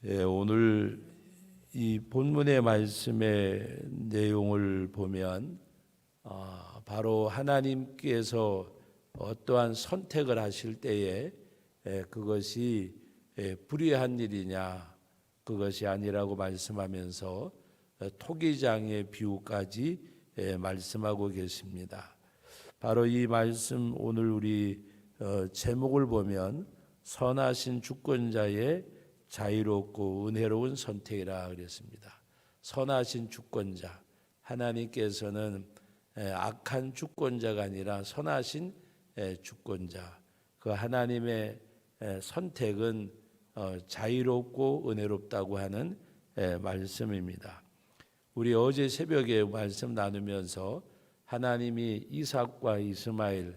오늘 이 본문의 말씀의 내용을 보면 바로 하나님께서 어떠한 선택을 하실 때에 그것이 불의한 일이냐 그것이 아니라고 말씀하면서 토기장의 비유까지 말씀하고 계십니다. 바로 이 말씀 오늘 우리 제목을 보면 선하신 주권자의 자유롭고 은혜로운 선택이라 그랬습니다. 선하신 주권자, 하나님께서는 악한 주권자가 아니라 선하신 주권자, 그 하나님의 선택은 자유롭고 은혜롭다고 하는 말씀입니다. 우리 어제 새벽에 말씀 나누면서 하나님이 이삭과 이스마엘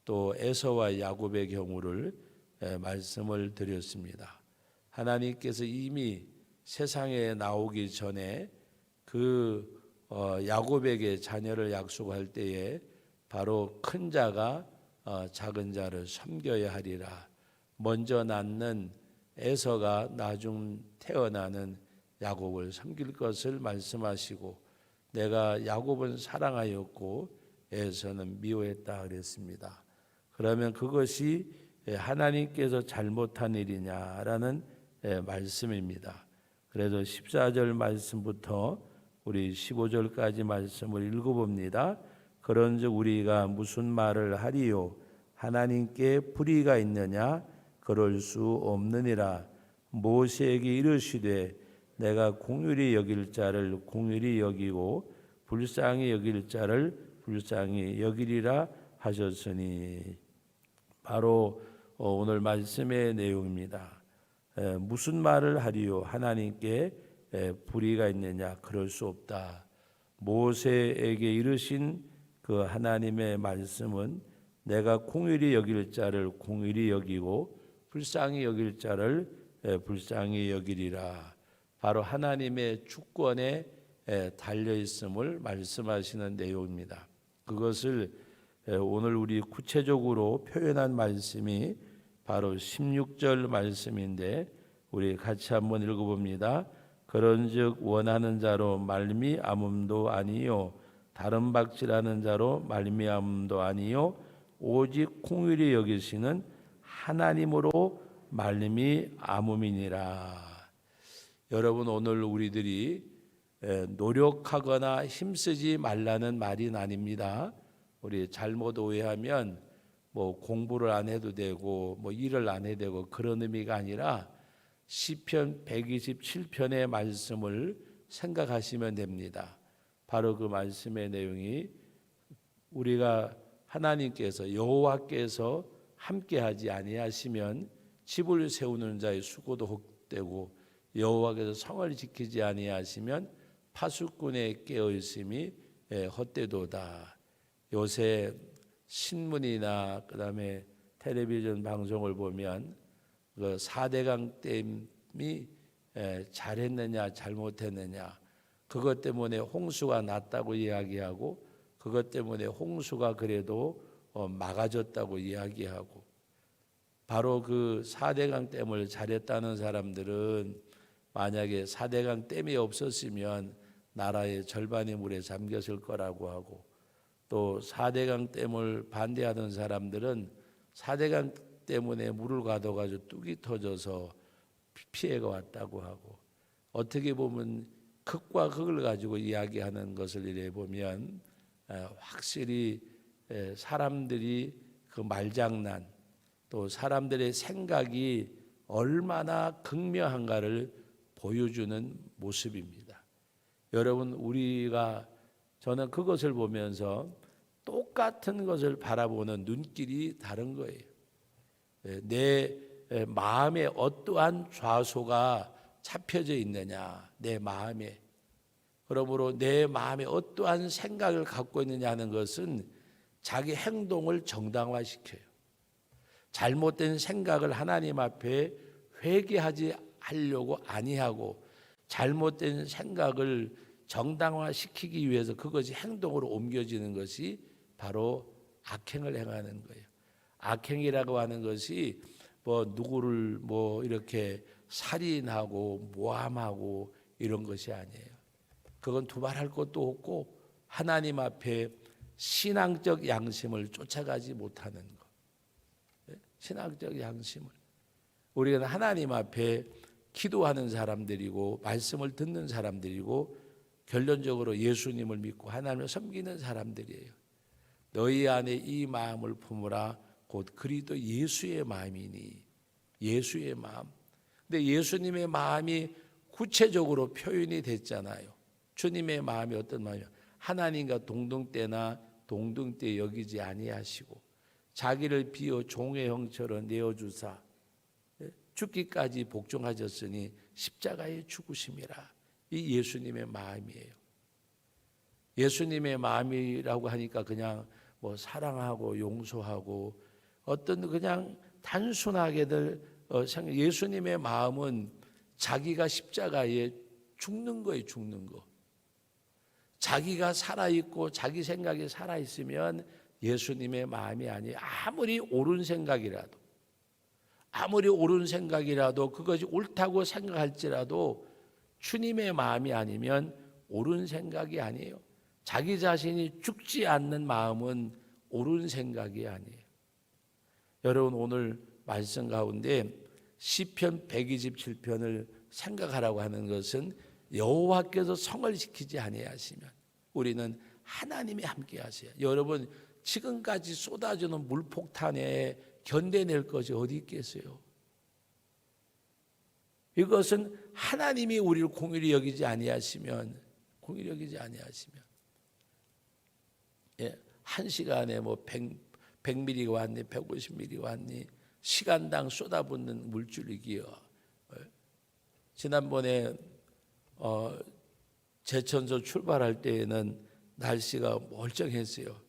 또 에서와 야곱의 경우를 말씀을 드렸습니다. 하나님께서 이미 세상에 나오기 전에 그 야곱에게 자녀를 약속할 때에 바로 큰 자가 작은 자를 섬겨야 하리라. 먼저 낳는 에서가 나중 태어나는 야곱을 섬길 것을 말씀하시고 내가 야곱은 사랑하였고 에서는 미워했다 그랬습니다. 그러면 그것이 하나님께서 잘못한 일이냐라는 말씀입니다. 그래서 14절 말씀부터 우리 15절까지 말씀을 읽어봅니다. 그런즉 우리가 무슨 말을 하리요? 하나님께 불의가 있느냐? 그럴 수 없느니라. 모세에게 이르시되 내가 공의히 여길 자를 공의히 여기고 불쌍히 여길 자를 불쌍히 여기리라 하셨으니, 바로 오늘 말씀의 내용입니다. 무슨 말을 하리요? 하나님께 불의가 있느냐? 그럴 수 없다. 모세에게 이르신 그 하나님의 말씀은 내가 공의히 여길 자를 공의히 여기고 불쌍히 여길 자를 불쌍히 여기리라. 바로 하나님의 주권에 달려 있음을 말씀하시는 내용입니다. 그것을 오늘 우리 구체적으로 표현한 말씀이 바로 16절 말씀인데 우리 같이 한번 읽어봅니다. 그런즉 원하는 자로 말미암음도 아니요 다른 박질하는 자로 말미암음도 아니요 오직 공의히 여기시는 하나님으로 말미암음이니라. 여러분, 오늘 우리들이 노력하거나 힘쓰지 말라는 말은 아닙니다. 우리 잘못 오해하면 뭐 공부를 안 해도 되고 뭐 일을 안 해도 되고 그런 의미가 아니라 시편 127편의 말씀을 생각하시면 됩니다. 바로 그 말씀의 내용이 우리가 하나님께서 여호와께서 함께하지 아니하시면 집을 세우는 자의 수고도 헛되고 여호와께서 성을 지키지 아니하시면 파수꾼의 깨어 있음이 헛되도다. 요새 신문이나 그다음에 텔레비전 방송을 보면 그 4대강 댐이 잘했느냐 잘못했느냐 그것 때문에 홍수가 났다고 이야기하고 그것 때문에 홍수가 그래도 막아졌다고 이야기하고, 바로 그 4대강 댐을 잘했다는 사람들은 만약에 4대강 댐이 없었으면 나라의 절반이 물에 잠겼을 거라고 하고, 또 4대강 댐을 반대하던 사람들은 4대강 때문에 물을 가둬가지고 뚝이 터져서 피해가 왔다고 하고, 어떻게 보면 극과 극을 가지고 이야기하는 것을 이래 보면 확실히 사람들이 그 말장난 또 사람들의 생각이 얼마나 극명한가를 보여주는 모습입니다. 여러분, 저는 그것을 보면서 똑같은 것을 바라보는 눈길이 다른 거예요. 내 마음에 어떠한 좌소가 잡혀져 있느냐, 내 마음에. 그러므로 내 마음에 어떠한 생각을 갖고 있느냐 하는 것은 자기 행동을 정당화시켜요. 잘못된 생각을 하나님 앞에 회개하지 하려고 아니하고 잘못된 생각을 정당화시키기 위해서 그것이 행동으로 옮겨지는 것이 바로 악행을 행하는 거예요. 악행이라고 하는 것이 뭐 누구를 뭐 이렇게 살인하고 모함하고 이런 것이 아니에요. 그건 두말할 것도 없고 하나님 앞에 신앙적 양심을 쫓아가지 못하는 것. 신앙적 양심을. 우리는 하나님 앞에 기도하는 사람들이고 말씀을 듣는 사람들이고 결론적으로 예수님을 믿고 하나님을 섬기는 사람들이에요. 너희 안에 이 마음을 품으라 곧 그리스도 예수의 마음이니. 예수의 마음. 근데 예수님의 마음이 구체적으로 표현이 됐잖아요. 주님의 마음이 어떤 마음이요? 하나님과 동등때나 동등때 여기지 아니하시고 자기를 비어 종의 형처럼 내어주사 죽기까지 복종하셨으니 십자가에 죽으심이라. 이 예수님의 마음이에요. 예수님의 마음이라고 하니까 그냥 뭐 사랑하고 용서하고 어떤 그냥 단순하게들 예수님의 마음은 자기가 십자가에 죽는 거예요. 죽는 거. 자기가 살아있고 자기 생각이 살아있으면 예수님의 마음이 아니에요. 아무리 옳은 생각이라도 그것이 옳다고 생각할지라도 주님의 마음이 아니면 옳은 생각이 아니에요. 자기 자신이 죽지 않는 마음은 옳은 생각이 아니에요. 여러분 오늘 말씀 가운데 시편 127편을 생각하라고 하는 것은 여호와께서 성을 지키지 아니하시면 우리는 하나님이 함께 하세요. 여러분 지금까지 쏟아지는 물폭탄에 견뎌낼 것이 어디 있겠어요? 이것은 하나님이 우리를 공의히 여기지 아니하시면 한 시간에 뭐 100mm가 왔니 150mm가 왔니 시간당 쏟아붓는 물줄기요. 지난번에 제천서 출발할 때에는 날씨가 멀쩡했어요.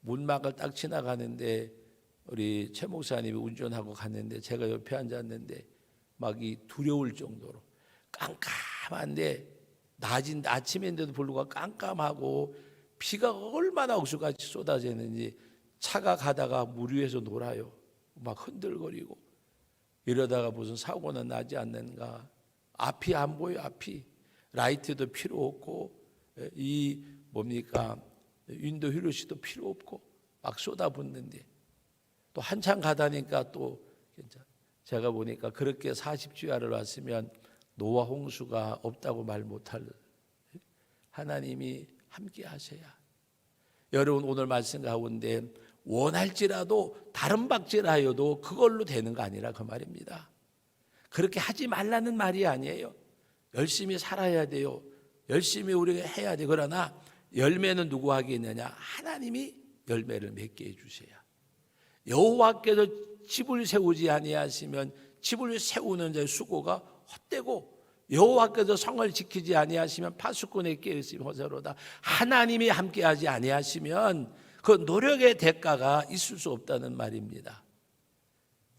문막을 딱 지나가는데 우리 최 목사님이 운전하고 갔는데 제가 옆에 앉았는데 막 이 두려울 정도로 깜깜한데 낮인 아침인데도 불구하고 깜깜하고 비가 얼마나 억수같이 쏟아지는지 차가 가다가 물 위에서 놀아요. 막 흔들거리고 이러다가 무슨 사고는 나지 않는가. 앞이 안 보여. 앞이 라이트도 필요 없고 이 뭡니까 윈도 휴루시도 필요 없고 막 쏟아붓는데 또 한참 가다니까 또 괜찮아. 제가 보니까 그렇게 40주야를 왔으면 노아 홍수가 없다고 말 못할. 하나님이 함께 하셔야. 여러분 오늘 말씀 가운데 원할지라도 다른 박질하여도 그걸로 되는 거 아니라 그 말입니다. 그렇게 하지 말라는 말이 아니에요. 열심히 살아야 돼요. 열심히 우리가 해야 돼. 그러나 열매는 누구 하겠느냐? 하나님이 열매를 맺게 해주셔야. 여호와께서 집을 세우지 아니하시면 집을 세우는 자의 수고가 헛되고 여호와께서 성을 지키지 아니하시면 파수꾼의 깨어있음이 허사로다. 하나님이 함께하지 아니하시면 그 노력의 대가가 있을 수 없다는 말입니다.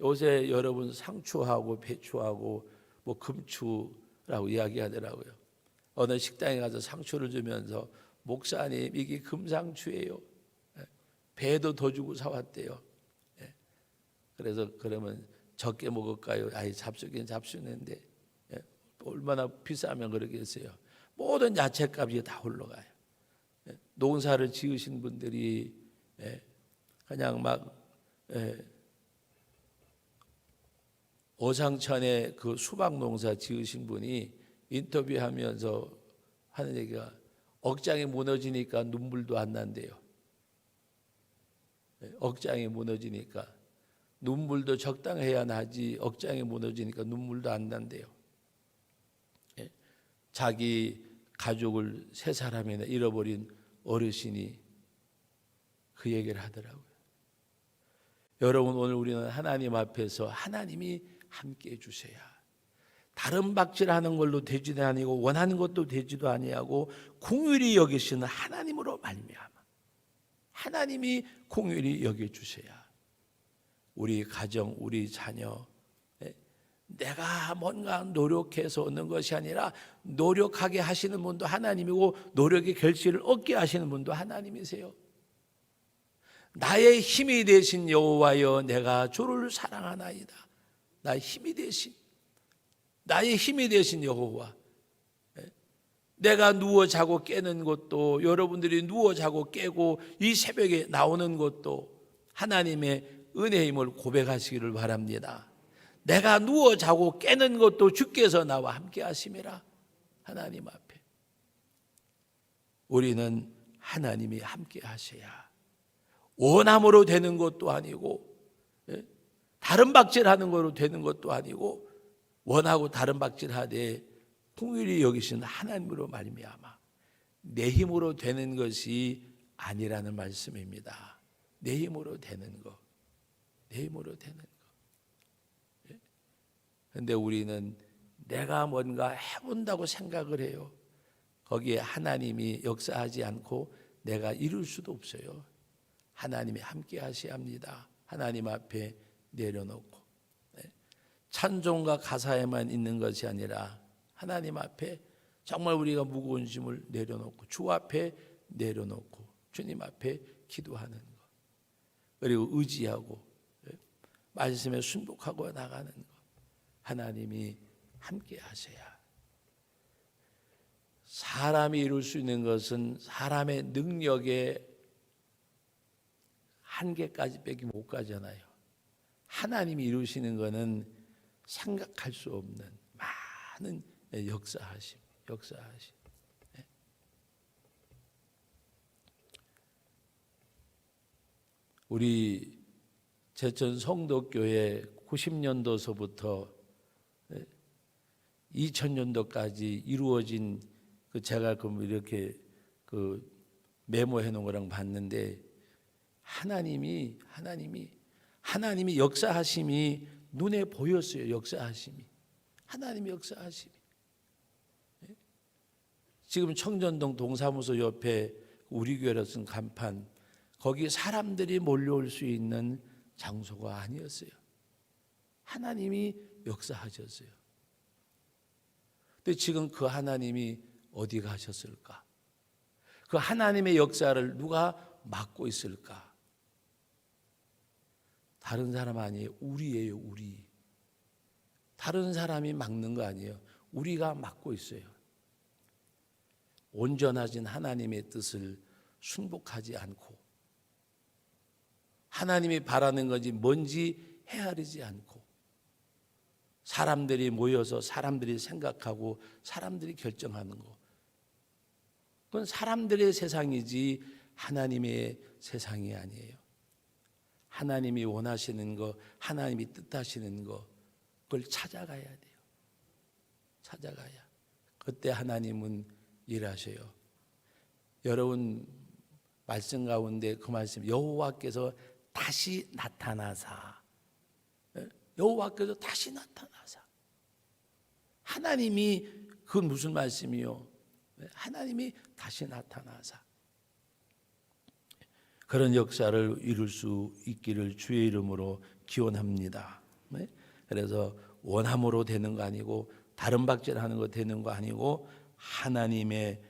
요새 여러분 상추하고 배추하고 뭐 금추라고 이야기하더라고요. 어느 식당에 가서 상추를 주면서 목사님 이게 금상추예요. 배도 더 주고 사왔대요. 그래서 그러면 적게 먹을까요? 아이 잡수긴 잡수는데 얼마나 비싸면 그러겠어요. 모든 야채값이 다 올라가요. 농사를 지으신 분들이 그냥 막 어상천에 그 수박 농사 지으신 분이 인터뷰하면서 하는 얘기가 억장이 무너지니까 눈물도 안 난대요. 억장이 무너지니까 눈물도 적당해야 나지 억장이 무너지니까 눈물도 안 난대요. 자기 가족을 세 사람이나 잃어버린 어르신이 그 얘기를 하더라고요. 여러분 오늘 우리는 하나님 앞에서 하나님이 함께 해주셔야. 다른 박질하는 걸로 되지도 아니고 원하는 것도 되지도 아니하고 공의히 여기시는 하나님으로 말미암아 하나님이 공의히 여겨주셔야. 우리 가정, 우리 자녀 내가 뭔가 노력해서 얻는 것이 아니라 노력하게 하시는 분도 하나님이고 노력의 결실을 얻게 하시는 분도 하나님이세요. 나의 힘이 되신 여호와여 내가 주를 사랑하나이다. 나의 힘이 되신 여호와. 내가 누워 자고 깨는 것도, 여러분들이 누워 자고 깨고 이 새벽에 나오는 것도 하나님의 은혜의 힘을 고백하시기를 바랍니다. 내가 누워 자고 깨는 것도 주께서 나와 함께 하심이라. 하나님 앞에 우리는 하나님이 함께 하셔야, 원함으로 되는 것도 아니고 다른 박질하는 거로 되는 것도 아니고, 원하고 다른 박질하되 풍요리 여기신 하나님으로 말미암아 내 힘으로 되는 것이 아니라는 말씀입니다. 내 힘으로 되는 거, 내 힘으로 되는 거. 그런데 우리는 내가 뭔가 해본다고 생각을 해요. 거기에 하나님이 역사하지 않고 내가 이룰 수도 없어요. 하나님이 함께 하셔야 합니다. 하나님 앞에 내려놓고, 찬송과 가사에만 있는 것이 아니라 하나님 앞에 정말 우리가 무거운 짐을 내려놓고 주 앞에 내려놓고 주님 앞에 기도하는 것, 그리고 의지하고 말씀에 순복하고 나가는 것, 하나님이 함께 하셔야. 사람이 이룰 수 있는 것은 사람의 능력의 한계까지밖에 못 가잖아요. 하나님이 이루시는 것은 생각할 수 없는 많은 역사하심. 우리 제천 성도교회 90년도서부터 2000년도까지 이루어진 제가 이렇게 메모해 놓은 거랑 봤는데, 하나님이 역사하심이 눈에 보였어요. 역사하심이, 하나님의 역사하심이. 지금 청전동 동사무소 옆에 우리 교회로 쓴 간판, 거기 사람들이 몰려올 수 있는 장소가 아니었어요. 하나님이 역사하셨어요. 근데 지금 그 하나님이 어디 가셨을까? 그 하나님의 역사를 누가 막고 있을까? 다른 사람 아니에요. 우리예요, 우리. 다른 사람이 막는 거 아니에요. 우리가 막고 있어요. 온전하신 하나님의 뜻을 순복하지 않고, 하나님이 바라는 건지 뭔지 헤아리지 않고, 사람들이 모여서 사람들이 생각하고 사람들이 결정하는 거, 그건 사람들의 세상이지 하나님의 세상이 아니에요. 하나님이 원하시는 거, 하나님이 뜻하시는 거, 그걸 찾아가야 돼요. 찾아가야. 그때 하나님은 일하셔요. 여러분 말씀 가운데 그 말씀, 여호와께서 다시 나타나사, 여호와께서 다시 나타나사. 하나님이, 그건 무슨 말씀이요? 하나님이 다시 나타나사. 그런 역사를 이룰 수 있기를 주의 이름으로 기원합니다. 그래서 원함으로 되는 거 아니고, 다른 박질하는 거 되는 거 아니고, 하나님의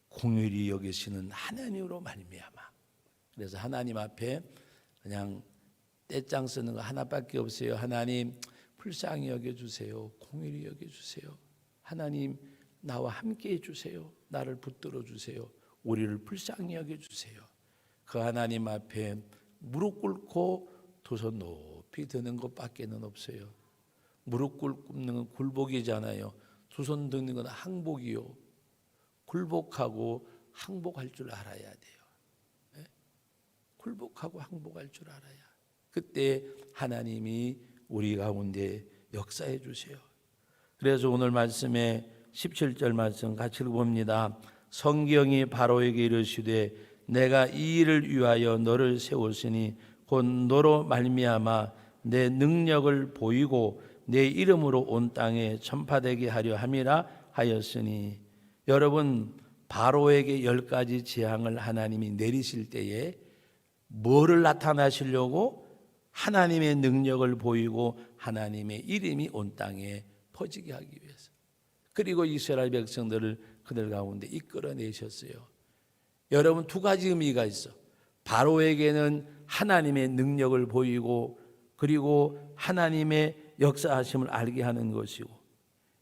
공의를 여기시는 하나님으로 말미암아. 그래서 하나님 앞에 그냥 떼짱 쓰는 거 하나밖에 없어요. 하나님 불쌍히 여겨주세요. 공의를 여겨주세요. 하나님 나와 함께 해주세요. 나를 붙들어 주세요. 우리를 불쌍히 여겨주세요. 그 하나님 앞에 무릎 꿇고 두 손 높이 드는 것밖에는 없어요. 무릎 꿇는 건 굴복이잖아요. 두 손 드는 건 항복이요. 굴복하고 항복할 줄 알아야 돼요. 네? 굴복하고 항복할 줄 알아야. 그때 하나님이 우리 가운데 역사해 주세요. 그래서 오늘 말씀에 17절 말씀 같이 읽어봅니다. 성경이 바로에게 이르시되 내가 이 일을 위하여 너를 세웠으니 곧 너로 말미암아 내 능력을 보이고 내 이름으로 온 땅에 전파되게 하려 함이라 하였으니. 여러분, 바로에게 10가지 재앙을 하나님이 내리실 때에 뭐를 나타나시려고? 하나님의 능력을 보이고 하나님의 이름이 온 땅에 퍼지게 하기 위해서. 그리고 이스라엘 백성들을 그들 가운데 이끌어내셨어요. 여러분, 두 가지 의미가 있어. 바로에게는 하나님의 능력을 보이고, 그리고 하나님의 역사하심을 알게 하는 것이고,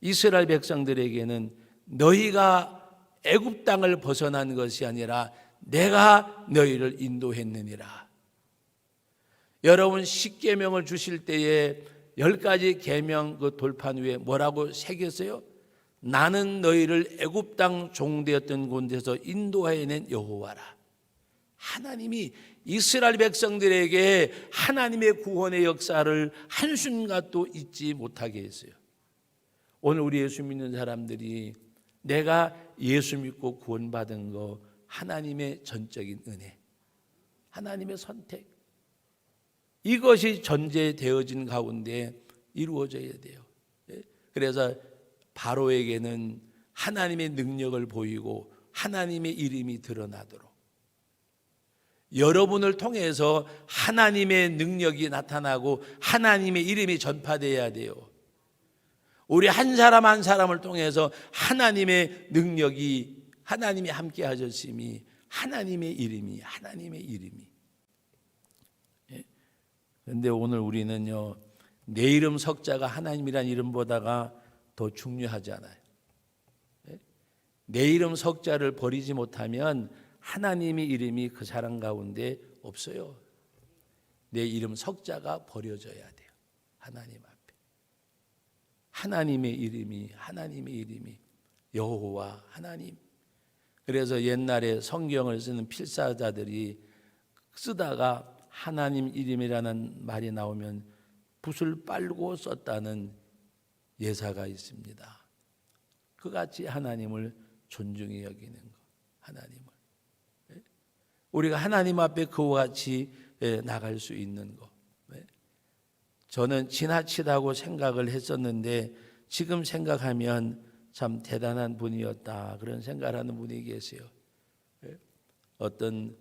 이스라엘 백성들에게는 너희가 애굽 땅을 벗어난 것이 아니라 내가 너희를 인도했느니라. 여러분, 십계명을 주실 때에 10가지 계명 그 돌판 위에 뭐라고 새겼어요? 나는 너희를 애굽 땅 종되었던 곳에서 인도해낸 여호와라. 하나님이 이스라엘 백성들에게 하나님의 구원의 역사를 한순간도 잊지 못하게 했어요. 오늘 우리 예수 믿는 사람들이 내가 예수 믿고 구원받은 거 하나님의 전적인 은혜, 하나님의 선택, 이것이 전제되어진 가운데 이루어져야 돼요. 그래서 바로에게는 하나님의 능력을 보이고 하나님의 이름이 드러나도록, 여러분을 통해서 하나님의 능력이 나타나고 하나님의 이름이 전파되어야 돼요. 우리 한 사람 한 사람을 통해서 하나님의 능력이, 하나님이 함께 하셨음이, 하나님의 이름이. 그런데 오늘 우리는요, 내 이름 석자가 하나님이란 이름보다가 더 중요하지 않아요. 내 이름 석자를 버리지 못하면 하나님의 이름이 그 사람 가운데 없어요. 내 이름 석자가 버려져야 돼요. 하나님 앞에. 하나님의 이름이 여호와 하나님. 그래서 옛날에 성경을 쓰는 필사자들이 쓰다가 하나님 이름이라는 말이 나오면 붓을 빨고 썼다는 예사가 있습니다. 그같이 하나님을 존중히 여기는 것, 하나님을. 우리가 하나님 앞에 그와 같이 나갈 수 있는 것. 저는 지나치다고 생각을 했었는데 지금 생각하면 참 대단한 분이었다, 그런 생각을 하는 분이 계세요. 어떤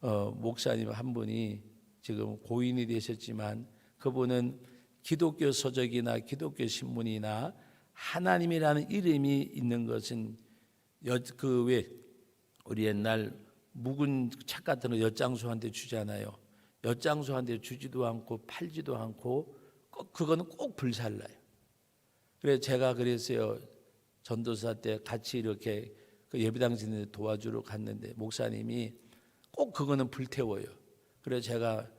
목사님 한 분이 지금 고인이 되셨지만 그분은 기독교 서적이나 기독교 신문이나 하나님이라는 이름이 있는 것은 그 왜 우리 옛날 묵은 책 같은 거 엿장수한테 주잖아요. 엿장수한테 주지도 않고 팔지도 않고 그거는 꼭 불살라요. 그래서 제가 그랬어요. 전도사 때 같이 이렇게 그 예배당신을 도와주러 갔는데 목사님이 꼭 그거는 불태워요. 그래서 제가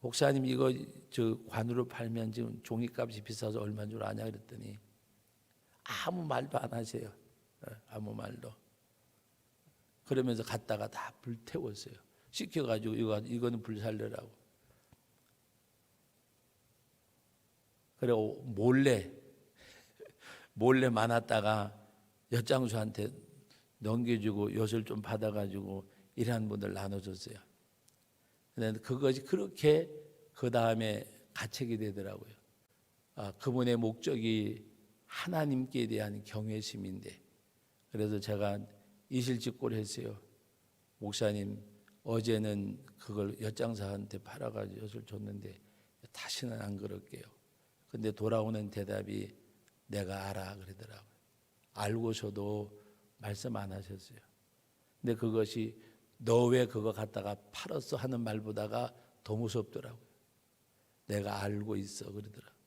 목사님 이거 저 관으로 팔면 지금 종이값이 비싸서 얼마인 줄 아냐 그랬더니 아무 말도 안 하세요. 아무 말도. 그러면서 갔다가 다 불태웠어요. 시켜가지고 이거는 불살려라고. 그래 몰래 많았다가 엿장수한테 넘겨주고 엿을 좀 받아가지고 일하는 분들 나눠줬어요. 그런데 그것이 그렇게 그 다음에 가책이 되더라고요. 그분의 목적이 하나님께 대한 경외심인데, 그래서 제가 이실직고를 했어요. 목사님 어제는 그걸 엿장사한테 팔아가지고 엿을 줬는데 다시는 안 그럴게요. 근데 돌아오는 대답이 내가 알아 그러더라고요. 알고서도 말씀 안 하셨어요. 근데 그것이 너 왜 그거 갖다가 팔았어 하는 말보다가 더 무섭더라고요. 내가 알고 있어 그러더라고요.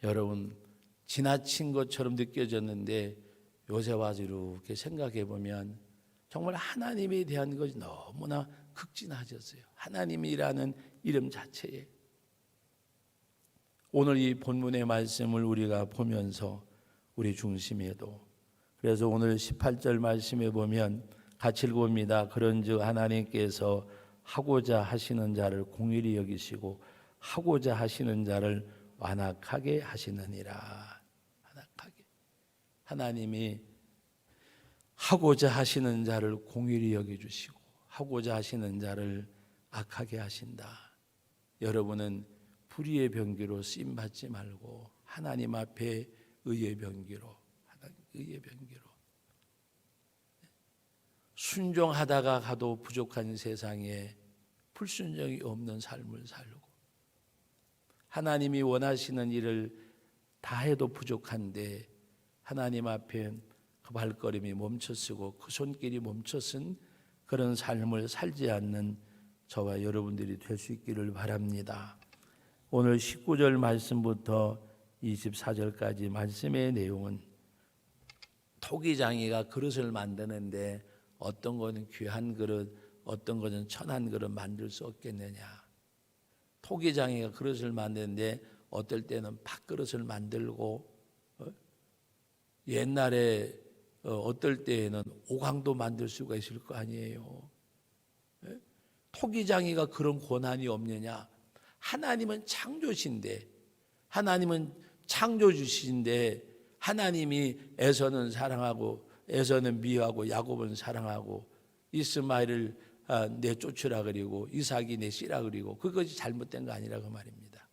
여러분, 지나친 것처럼 느껴졌는데 요새 와서 이렇게 생각해 보면 정말 하나님에 대한 것이 너무나 극진하셨어요. 하나님이라는 이름 자체에. 오늘 이 본문의 말씀을 우리가 보면서 우리 중심에도, 그래서 오늘 18절 말씀에 보면 같이 읽어봅니다. 그런즉 하나님께서 하고자 하시는 자를 공의히 여기시고 하고자 하시는 자를 완악하게 하시느니라. 완악하게. 하나님이 하고자 하시는 자를 공의히 여겨주시고 하고자 하시는 자를 악하게 하신다. 여러분은 불의의 병기로 쓰임받지 말고 하나님 앞에 의의 병기로, 의의 병기로 순종하다가 가도 부족한 세상에 불순종이 없는 삶을 살고, 하나님이 원하시는 일을 다 해도 부족한데 하나님 앞에 그 발걸음이 멈춰서고 그 손길이 멈춰선 그런 삶을 살지 않는 저와 여러분들이 될 수 있기를 바랍니다. 오늘 19절 말씀부터 24절까지 말씀의 내용은 토기장이가 그릇을 만드는데 어떤 것은 귀한 그릇, 어떤 것은 천한 그릇 만들 수 없겠느냐. 토기장이가 그릇을 만드는데 어떨 때는 밥그릇을 만들고 옛날에 어떨 때에는 오강도 만들 수가 있을 거 아니에요. 토기장이가 그런 권한이 없느냐. 하나님은 창조신데, 하나님은 창조주신데, 하나님이 에서는 사랑하고 에서는 미워하고 야곱은 사랑하고 이스마엘을 내쫓으라 그리고 이삭이 내씨라 그리고 그것이 잘못된 거 아니라 그 말입니다.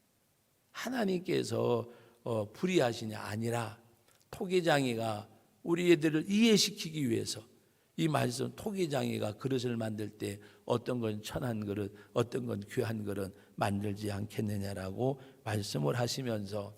하나님께서 불의하시냐 아니라 토기장이가 우리 애들을 이해시키기 위해서 이 말씀 토기장이가 그릇을 만들 때 어떤 건 천한 그릇, 어떤 건 귀한 그릇 만들지 않겠느냐라고 말씀을 하시면서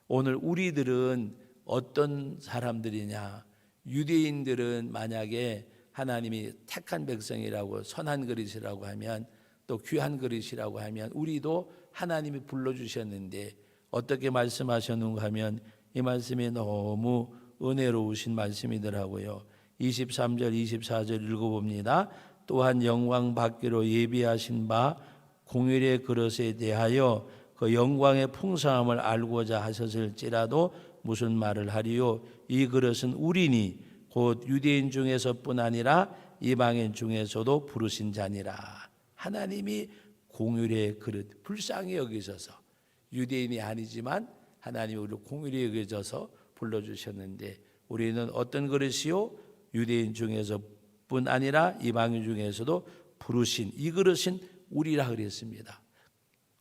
오늘 우리들은 어떤 사람들이냐. 유대인들은 만약에 하나님이 택한 백성이라고 선한 그릇이라고 하면 또 귀한 그릇이라고 하면 우리도 하나님이 불러주셨는데 어떻게 말씀하셨는가 하면 이 말씀이 너무 은혜로우신 말씀이더라고요. 23절 24절 읽어봅니다. 또한 영광 받기로 예비하신 바 공일의 그릇에 대하여 그 영광의 풍성함을 알고자 하셨을지라도 무슨 말을 하리요. 이 그릇은 우리니 곧 유대인 중에서뿐 아니라 이방인 중에서도 부르신 자니라. 하나님이 공일의 그릇 불쌍히 여기셔서 유대인이 아니지만 하나님이 우리를 공일히 여기셔서 불러주셨는데 우리는 어떤 그릇이요? 유대인 중에서뿐 아니라 이방인 중에서도 부르신 이 그릇은 우리라 그랬습니다.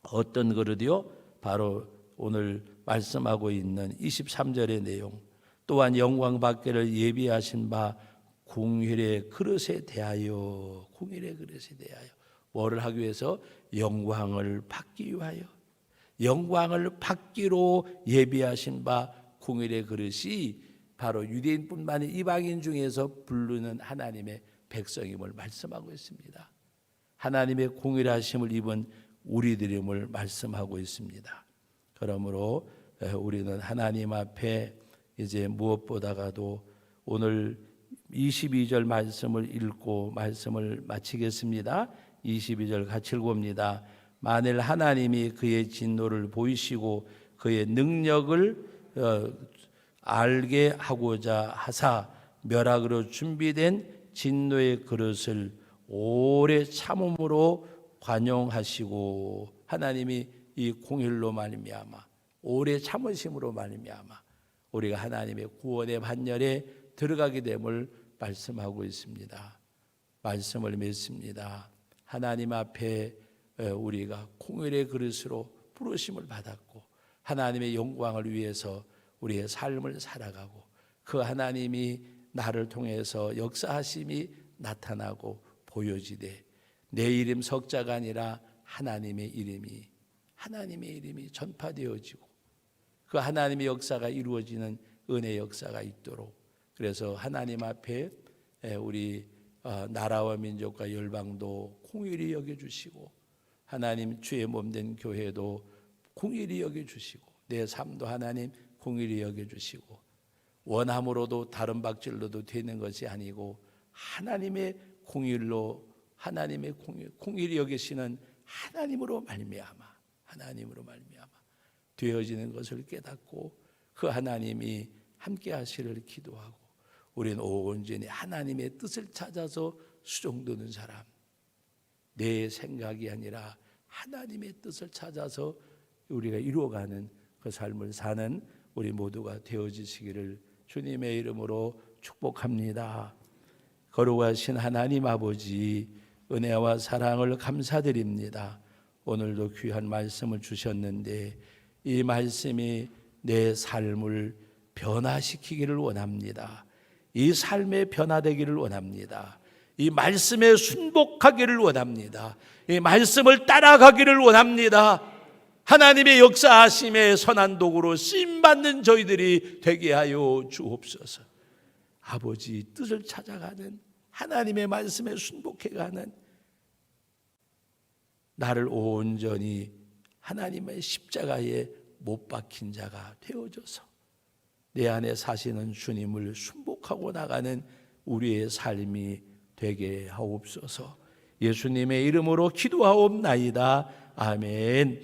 어떤 그릇이요? 바로 오늘 말씀하고 있는 23절의 내용. 또한 영광 받기를 예비하신 바 공일의 그릇에 대하여 공일의 그릇에 대하여 뭐를 하기 위해서? 영광을 받기 위하여 영광을 받기로 예비하신 바 공일의 그릇이 바로 유대인뿐만 아니라 이방인 중에서 부르는 하나님의 백성임을 말씀하고 있습니다. 하나님의 공일하심을 입은 우리들임을 말씀하고 있습니다. 그러므로 우리는 하나님 앞에 이제 무엇보다가도 오늘 22절 말씀을 읽고 말씀을 마치겠습니다. 22절 같이 읽어봅니다. 만일 하나님이 그의 진노를 보이시고 그의 능력을 알게 하고자 하사 멸악으로 준비된 진노의 그릇을 오래 참음으로 관용하시고 하나님이 이 공일로 말미암아 오래 참으심으로 말미암아 우리가 하나님의 구원의 반열에 들어가게 됨을 말씀하고 있습니다. 말씀을 맺습니다. 하나님 앞에 우리가 공일의 그릇으로 부르심을 받았고 하나님의 영광을 위해서 우리의 삶을 살아가고 그 하나님이 나를 통해서 역사하심이 나타나고 보여지되 내 이름 석자가 아니라 하나님의 이름이 전파되어지고 그 하나님의 역사가 이루어지는 은혜 역사가 있도록 그래서 하나님 앞에 우리 나라와 민족과 열방도 공일히 여겨주시고 하나님 주의 몸된 교회도 공일히 여겨주시고 내 삶도 하나님 공일히 여겨주시고 원함으로도 다른 박질로도 되는 것이 아니고 하나님의 공일로 하나님의 공일히 여기시는 하나님으로 말미암아 되어지는 것을 깨닫고 그 하나님이 함께 하시를 기도하고 우리는 온전히 하나님의 뜻을 찾아서 수종드는 사람 내 생각이 아니라 하나님의 뜻을 찾아서 우리가 이루어가는 그 삶을 사는 우리 모두가 되어지시기를 주님의 이름으로 축복합니다. 거룩하신 하나님 아버지 은혜와 사랑을 감사드립니다. 오늘도 귀한 말씀을 주셨는데 이 말씀이 내 삶을 변화시키기를 원합니다. 이 삶에 변화되기를 원합니다. 이 말씀에 순복하기를 원합니다. 이 말씀을 따라가기를 원합니다. 하나님의 역사하심의 선한 도구로 쓰임받는 저희들이 되게 하여 주옵소서. 아버지 뜻을 찾아가는 하나님의 말씀에 순복해가는 나를 온전히 하나님의 십자가에 못 박힌 자가 되어줘서 내 안에 사시는 주님을 순복하고 나가는 우리의 삶이 되게 하옵소서. 예수님의 이름으로 기도하옵나이다. 아멘.